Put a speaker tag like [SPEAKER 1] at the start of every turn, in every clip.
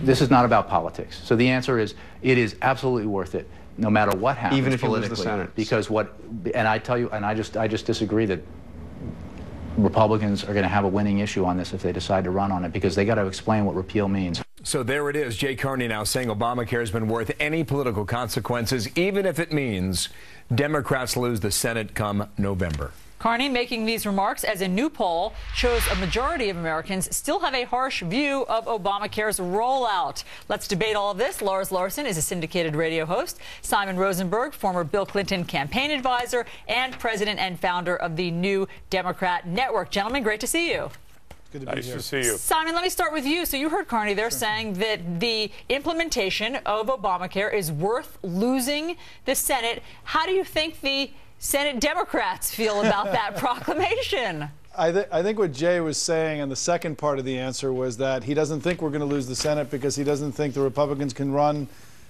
[SPEAKER 1] This is not about politics. So the answer is, it is absolutely worth it, no matter what happens
[SPEAKER 2] even if you
[SPEAKER 1] politically.
[SPEAKER 2] lose the Senate.
[SPEAKER 1] Because and I tell you, and I just disagree that Republicans are going to have a winning issue on this if they decide to run on it, because they got to explain what repeal means.
[SPEAKER 3] So there it is. Jay Carney now saying Obamacare has been worth any political consequences, even if it means Democrats lose the Senate come November.
[SPEAKER 4] Carney making these remarks as a new poll shows a majority of Americans still have a harsh view of Obamacare's rollout. Let's debate all of this. Lars Larson is a syndicated radio host. Simon Rosenberg, former Bill Clinton campaign advisor and president and founder of the New Democrat Network. Gentlemen, great to see you.
[SPEAKER 5] Good to be here.
[SPEAKER 6] Nice to see you.
[SPEAKER 4] Simon, let me start with you. So you heard Carney there saying that the implementation of Obamacare is worth losing the Senate. How do you think the Senate Democrats feel about that proclamation?
[SPEAKER 5] I think what Jay was saying in the second part of the answer was that he doesn't think we're going to lose the Senate because he doesn't think the Republicans can run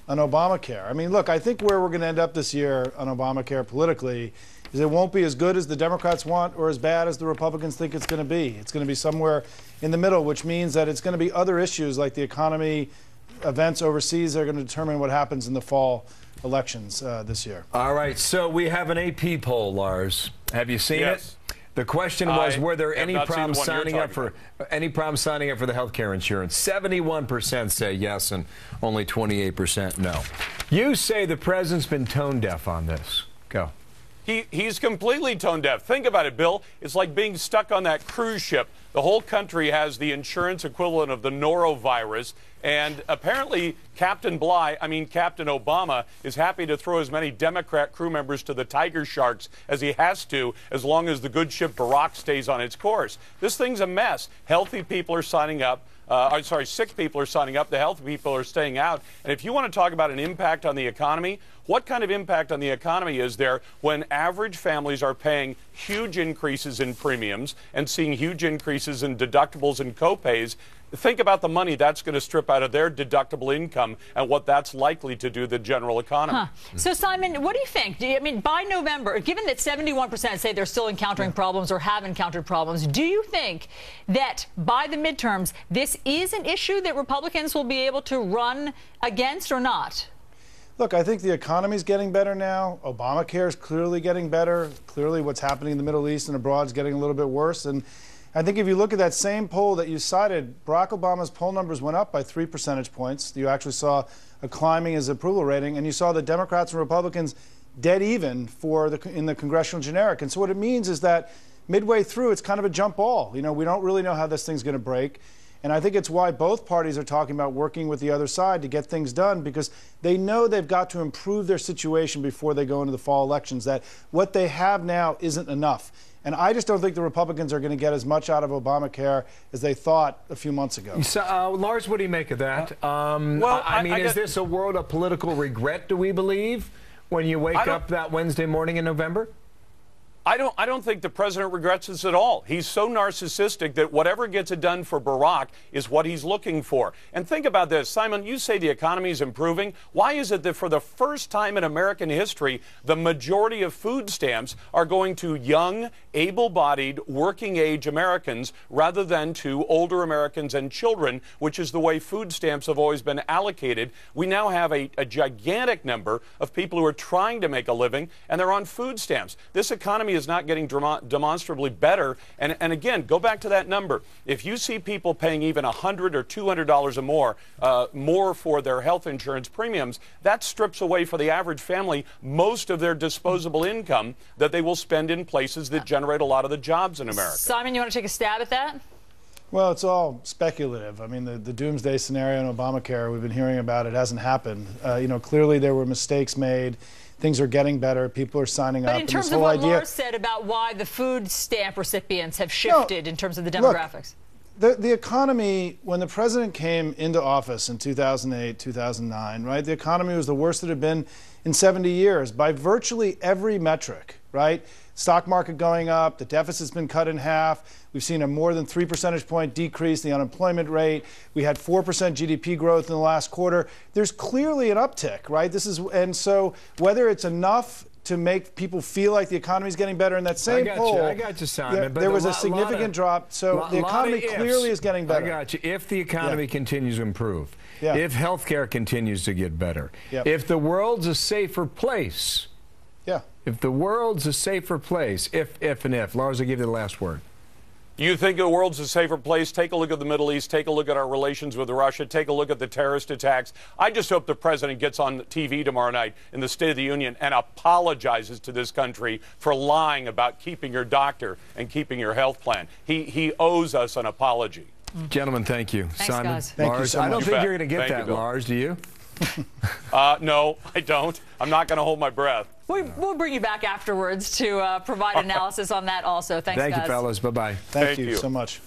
[SPEAKER 5] on Obamacare. I mean, look, I think where we're going to end up this year on Obamacare politically is it won't be as good as the Democrats want or as bad as the Republicans think it's going to be. It's going to be somewhere in the middle, which means that it's going to be other issues like the economy, events overseas that are going to determine what happens in the fall elections this year.
[SPEAKER 3] All right, so we have an AP poll, Lars. Have you seen it? The question was, were there any problems signing up for the health care insurance? 71% say yes and only 28% no. You say the president's been tone deaf on this. Go.
[SPEAKER 6] He's completely tone deaf. Think about it, Bill. It's like being stuck on that cruise ship. The whole country has the insurance equivalent of the norovirus, and apparently Captain Obama is happy to throw as many Democrat crew members to the tiger sharks as he has to, as long as the good ship Barack stays on its course. This thing's a mess. Healthy people are signing up. Sick people are signing up. The healthy people are staying out. And if you want to talk about an impact on the economy, what kind of impact on the economy is there when average families are paying huge increases in premiums and seeing huge increases in deductibles and copays? Think about the money that's going to strip out of their deductible income and what that's likely to do to the general economy.
[SPEAKER 4] So, Simon, what do you think? I mean, by November, given that 71% say they're still encountering problems or have encountered problems, do you think that by the midterms, this is an issue that Republicans will be able to run against or not?
[SPEAKER 5] Look, I think the economy's getting better now. Obamacare is clearly getting better. Clearly what's happening in the Middle East and abroad is getting a little bit worse. And I think if you look at that same poll that you cited, Barack Obama's poll numbers went up by 3 percentage points. You actually saw a climbing his approval rating, and you saw the Democrats and Republicans dead even in the congressional generic. And so what it means is that midway through, it's kind of a jump ball. You know, we don't really know how this thing's going to break. And I think it's why both parties are talking about working with the other side to get things done, because they know they've got to improve their situation before they go into the fall elections, that what they have now isn't enough. And I just don't think the Republicans are going to get as much out of Obamacare as they thought a few months ago.
[SPEAKER 3] So, Lars, what do you make of that? Is this a world of political regret, do we believe, when you wake up that Wednesday morning in November?
[SPEAKER 6] I don't think the president regrets this at all. He's so narcissistic that whatever gets it done for Barack is what he's looking for. And think about this, Simon, you say the economy is improving. Why is it that for the first time in American history, the majority of food stamps are going to young, able-bodied, working-age Americans rather than to older Americans and children, which is the way food stamps have always been allocated? We now have a gigantic number of people who are trying to make a living, and they're on food stamps. This economy is not getting demonstrably better. And again, go back to that number. If you see people paying even $100 or $200 or more for their health insurance premiums, that strips away for the average family most of their disposable income that they will spend in places that generate a lot of the jobs in America.
[SPEAKER 4] Simon, you want to take a stab at that?
[SPEAKER 5] Well, it's all speculative. I mean, the doomsday scenario in Obamacare, we've been hearing about it, hasn't happened. Clearly there were mistakes made. Things are getting better. People are signing up.
[SPEAKER 4] But in terms of what Lars said about why the food stamp recipients have shifted in terms of the demographics.
[SPEAKER 5] Look, the economy, when the president came into office in 2008, 2009, right, the economy was the worst it had been in 70 years by virtually every metric, right? Stock market going up, the deficit's been cut in half. We've seen a more than 3 percentage point decrease in the unemployment rate. We had 4% GDP growth in the last quarter. There's clearly an uptick, right? And so whether it's enough to make people feel like the economy is getting better. In that same poll,
[SPEAKER 3] I got you, Simon.
[SPEAKER 5] There was a significant drop. So the economy clearly is getting better.
[SPEAKER 3] I got you. If the economy continues to improve, if healthcare continues to get better, if the world's a safer place, if the world's a safer place, if. Lars, I'll give you the last word.
[SPEAKER 6] You think the world's a safer place? Take a look at the Middle East. Take a look at our relations with Russia. Take a look at the terrorist attacks. I just hope the president gets on TV tomorrow night in the State of the Union and apologizes to this country for lying about keeping your doctor and keeping your health plan. He owes us an apology.
[SPEAKER 3] Gentlemen, thank you.
[SPEAKER 4] Thanks,
[SPEAKER 3] Simon,
[SPEAKER 4] guys.
[SPEAKER 5] Thank you so much.
[SPEAKER 3] I don't think you're going to get
[SPEAKER 6] Thank
[SPEAKER 3] that,
[SPEAKER 6] you,
[SPEAKER 3] Lars. Do you?
[SPEAKER 6] No, I don't. I'm not going to hold my breath.
[SPEAKER 4] We'll bring you back afterwards to provide analysis on that also. Thanks, guys.
[SPEAKER 3] Thank you, fellas. Bye-bye.
[SPEAKER 5] Thank you so much.